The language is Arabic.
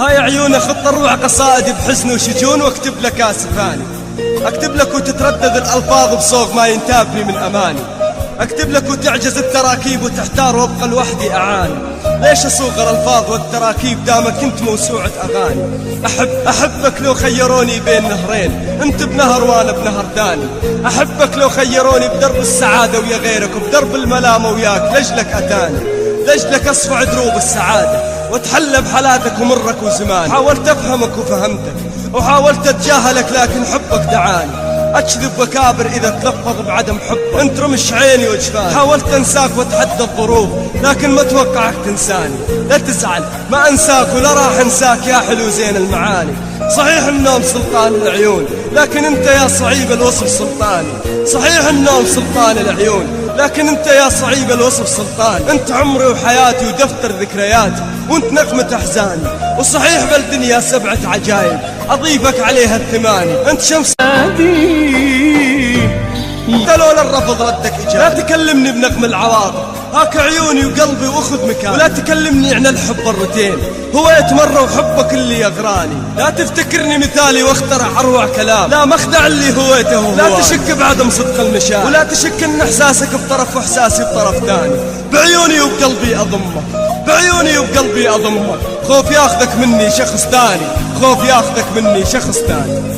هاي عيوني خط الروع قصائدي بحزن وشجون واكتب لك اسفاني، اكتب لك وتتردد الالفاظ بصوغ ما ينتابني من اماني، اكتب لك وتعجز التراكيب وتحتار وابقى لوحدي اعاني. ليش اسوق الالفاظ والتراكيب دامك انت موسوعة اغاني؟ احبك لو خيروني بين نهرين، انت بنهر وانا بنهر ثاني. احبك لو خيروني بدرب السعادة ويا غيرك وبدرب الملامة وياك، لجلك اتاني، لجلك اصفع دروب السعادة واتحلى بحالاتك ومرك وزمان. حاولت افهمك وفهمتك وحاولت اتجاهلك لكن حبك دعاني. اكذب وكابر اذا تلفظ بعدم حبك، انت رمش عيني وجفاني. حاولت انساك واتحدى الظروف لكن ما توقعك تنساني. لا تزعل ما انساك ولا راح انساك يا حلو زين المعاني. صحيح النوم سلطان العيون لكن انت يا صعيب الوصف سلطاني. صحيح النوم سلطان العيون لكن انت يا صعيب الوصف سلطان. انت عمري وحياتي ودفتر ذكرياتي وانت نغمة احزاني. وصحيح بالدنيا 7 عجايب اضيفك عليها الثماني. انت شمس انت لولا الرفض ردك اجابة. لا تكلمني بنغم العواطف، هاك عيوني وقلبي واخذ مكاني. ولا تكلمني عن الحب مرتين، هويت مرة وحبك اللي يغراني. لا تفتكرني مثالي واخترع اروع كلام، لا مخدع اللي هويته هو. لا تشك بعدم صدق المشاعر، ولا تشك ان احساسك بطرف واحساسي بطرف ثاني. بعيوني وبقلبي اضمك، بعيوني وبقلبي اضمك. خوف ياخذك مني شخص ثاني، خوف ياخذك مني شخص ثاني.